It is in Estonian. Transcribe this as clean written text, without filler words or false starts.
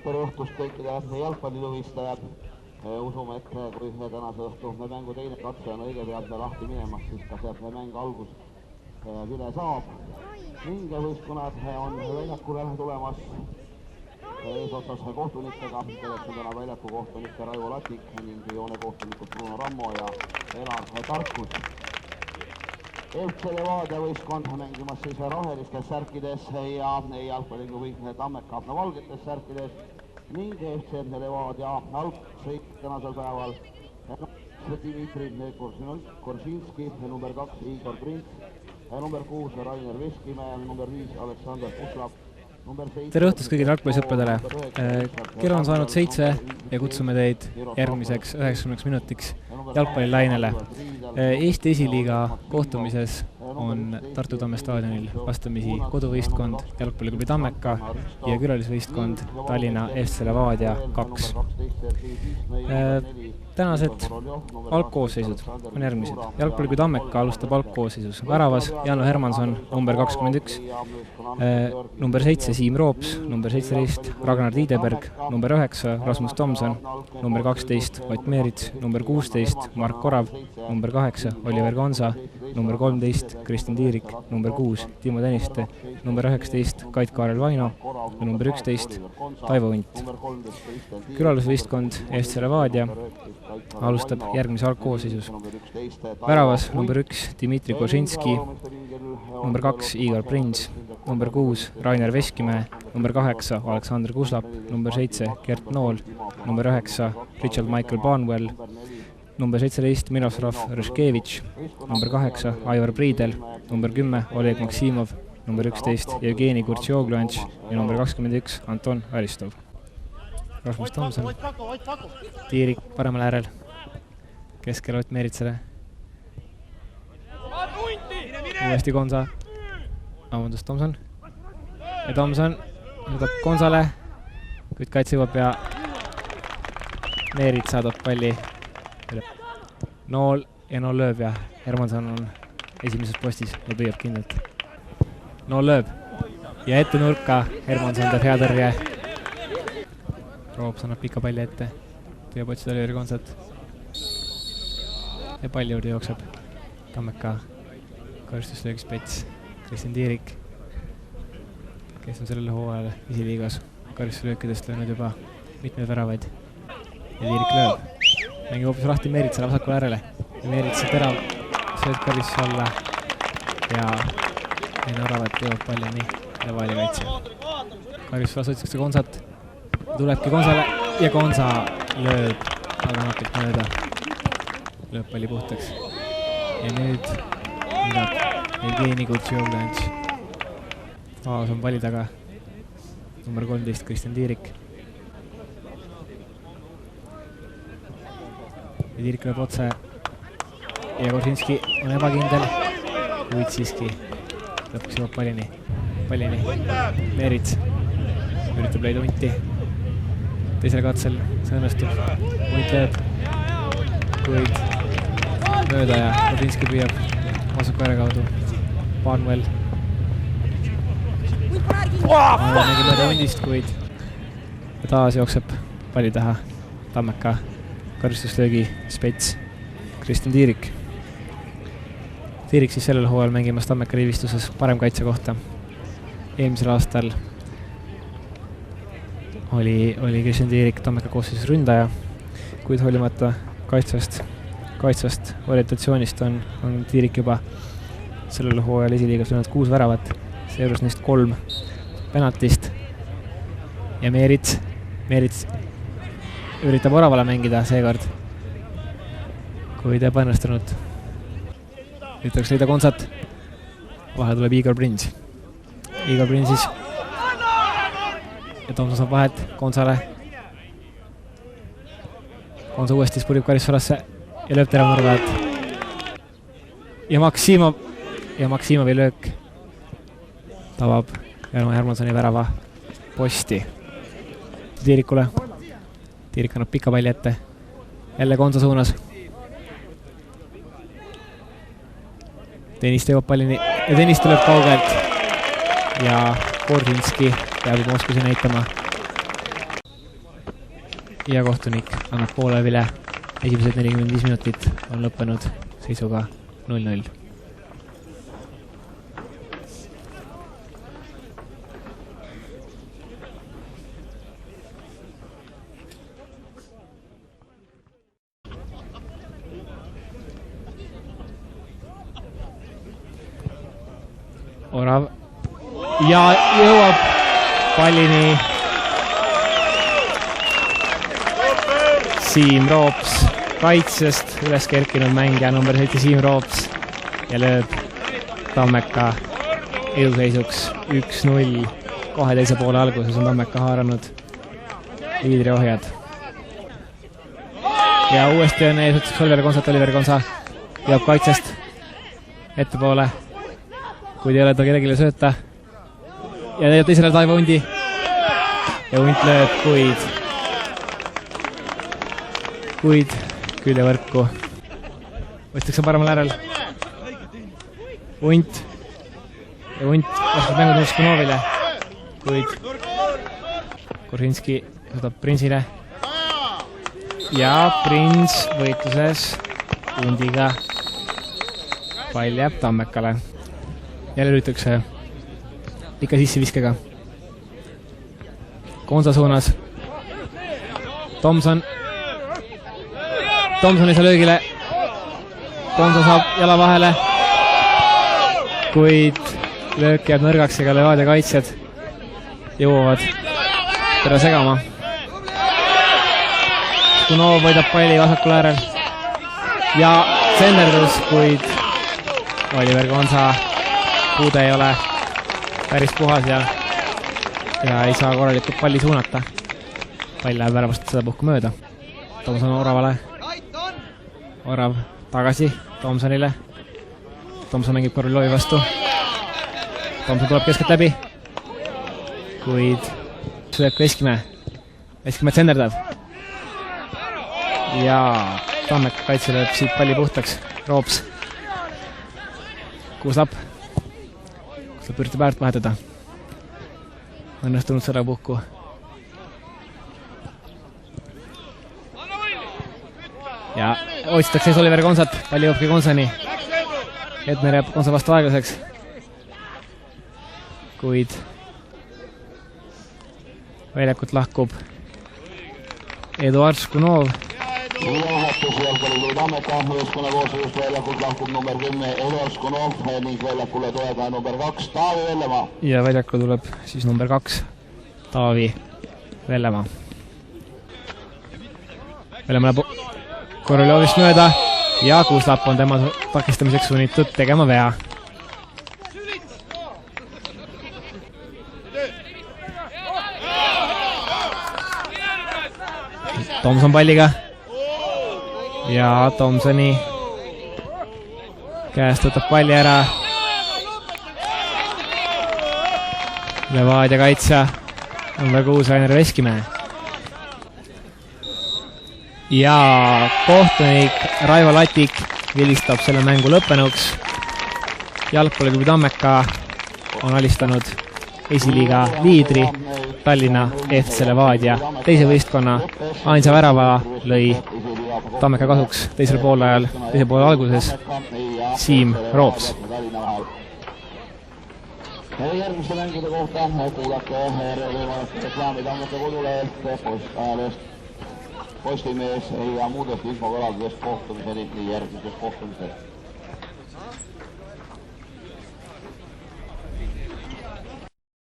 tere õhtust kõikidele jalgpalliluvistajad. Usume, et kui tänase õhtu mängu teine katse on õige pealt lahti minemas, siis ka see mäng algus vile saab. Ning võistkonnad on väljakule tulemas eesotsas kohtunikega, kelleks on täna väljaku kohtunik Raivo Latik ning joonekohtunikud Bruno Rammo ja Elar Tarkus. FC Levadia võistkond mängimas siis rohelistes särkides ja jalgpalliklubi Tammeka valgetes särkides ning FC Levadia algsõit tänasel päeval Dmitri Korsinski, number 2 Igor Prints, number 6 Rainer Veskimäe, number 5 Aleksander Puslap. Tere õhtust kõigile jalgpallisõpradele. Kell on saanud 7 ja kutsume teid järgmiseks 90 minutiks jalgpallilainele. Eesti esiliiga kohtumises on Tartu Tamme staadionil vastamisi koduvõistkond jalgpalliklubi Tammeka ja külalisvõistkond Tallinna FC Levadia 2. Tänased algkoosseisud on järgmised. Jalgpalliklubi Tammeka alustab algkoosseisus väravas Janno Hermanson, number 21, number 7 Siim Roops, number 17 Ragnar Tiideberg, number 9 Rasmus Tomson, number 12 Ott Meerits, number 16 Mark Korav, number 8 Oliver Konsa, number 13 Kristin Tiirik, number 6 Timo Tõniste, number 19 Kait Kaarel Vaino ja number 11 Taivo Unt. Külalisvõistkond FC Levadia alustab järgmise algkoosseisus. Väravas number 1 Dmitri Korsinski, number 2 Igor Prins, number 6 Rainer Veskimäe, number 8 Aleksander Kuslap, number 7 Gert Nool, number 9 Richard Michael Barnwell, number 17 Miroslav Rõškevitš, number 8 Aivar Priidel, number 10 Oleg Maksimov, number 11 Jevgeni Kurtšioglantš ja number 21 Anton Aristov. Rasmus Tomson, Tiirik paremal äärel, keskel Ott Meeritsele, uuesti Konsa, avandus Tomson ja Tomson võtab Konsale, kuid kaitse jõuab ja Meerits saadab palli Nool ja Nool lööb ja Hermanson on esimeses postis ja püüab kindlalt. Nool lööb ja ette nurka, Hermanson teeb hea tõrje. Roops annab pika palli ette, püüab otsida Oliver Konsat ja palli juurde jookseb Tammeka karistuslööks Pets Kristin Tiirik, kes on sellele hooajal esiliigas karistuslöökidest löönud juba mitmeid väravaid ja Tiirik lööb. Mängib hoopis lahti Meeritsale vasakule äärele ja Meerits terav sööd karistuse alla ja enne oravat jõuab palli nii Levadia kaitse. Karistusala sotsitakse Konsat, tulebki Konsale ja Konsa lööb aga natuke mööda, lööb palli puhtaks ja nüüd midab Jevgeni Kurtšioglantš. Aas on palli taga, number 13 Kristin Tiirik. Ja Tiirik lööb otse ja Korsinski on ebakindel, kuid siiski lõpuks jõuab pallini. Meerits üritab leida Unti. Teisele katsel see õnnestub. Unt lööb, kuid mööda ja Korsinski püüab vasaku ääre kaudu. Barnwell. Nägi mööda Untist, kuid taas jookseb palli taha Tammeka karistuslöögi Spets Kristin Tiirik. Tiirik siis sellel hooajal mängimas Tammeka rivistuses parem kaitse kohta. Eelmisel aastal oli Kristin Tiirik Tammeka koosseisus ründaja, kuid hoolimata kaitsvast orientatsioonist on Tiirik juba sellel hooajal esiliigas löönud 6 väravat, seejuures neist 3 penaltist ja Meerits üritab oravale mängida seekord, kuid ebaõnnestunud. Üritaks leida Konsat. Vahe tuleb Igor Prinsis ja Tomson saab vahet Konsale. Konsa uuesti spurib karistusalasse ja lööb terav nurgat. Ja Maksimovi löök tabab Jarmo Hermansoni värava posti Tiirikule. Tiirik annab pika palli ette, jälle Konsa suunas. Tõniste jõuab pallini ja Tõniste lööb kaugelt ja Korsinski peab juba oskusi näitama. ja kohtunik annab poolevile. Esimesed 45 minutit on lõppenud seisuga 0-0. Orav ja jõuab pallini Siim Roops kaitsest, üles kerkinud mängija number 7 Siim Roops ja lööb Tammeka eduseisuks 1-0. Kohe teise poole alguses on Tammeka haaranud liidriohjad. Ja uuesti on ees Oliver Gonsa jõuab kaitsest ettepoole, kuid ei ole ta kellelegi sööta. Ja teisele Taivo Undi. Ja Unt lööb, kuid küljevõrku. Võistakse paremal äärel. Unt. Ja Unt lastab mängu Nõuskunovile, kuid Korhinski võtab Prinsile. Ja Prins võitluses Undiga. Pall jääb Tammekale. Jälle lüütakse ikka sisse viskega. Konsa suunas. Tomson ei saa löögile. Konsa saab jala vahele, kuid löök jääb nõrgaks ega Levadia kaitsjad jõuavad teda segama. Skunov võidab palli vasakul äärel ja senderdus, kuid Oliver Gonsa puude ei ole päris puhas ja ei saa korralikult palli suunata. Pall läheb väravast sedapuhku mööda. Tomson Oravale. Orav tagasi Tomsonile. Tomson mängib Koroljovi vastu. Tomson tuleb keskelt läbi, kuid sööb ka Veskimäe. Veskimäe tsenderdab. Ja Tammeka kaitse lööb siit palli puhtaks. Roops. Kuuslap üritab äärt vahetada. Õnnestunud sõdapuhku. Ja otsitakse ees Oliver Gonsat. Palli jõubki Gonsani. Edner jääb Gonsa vastu aeglaseks. Kuid väljakut lahkub Eduard Skunov. Vahetus jalgpalliliidu Tammeka meeskonna koosseisust väljakult lahkub number 10 Eduard Skunov ning väljakule toega number 2 Taavi Vellemaa. Ja väljakule tuleb siis number 2 Taavi Vellemaa. Vellemaa läheb Koroljoovist mööda ja Kuuslap on tema takistamiseks sunnitud tegema vea. Tomson palliga ja Tomsoni käest võtab palli ära Levadia kaitsa number 6 Rainer Veskimäe. Ja kohtunik Raivo Latik vilistab selle mängu lõppenuks. Jalgpalliklubi Tammeka on alistanud esiliiga liidri Tallinna FC Levadia teise võistkonna. Ainsa värava lõi Tammeka kasuks teisel poolajal, teise poole alguses Siim Roops. Järgmiste mängude kohta kuulake reklaami Tammeka kodulehelt, postajalehest, Postimees ja muudest infokorraldusest kohtumiseni järgmises kohtumisest.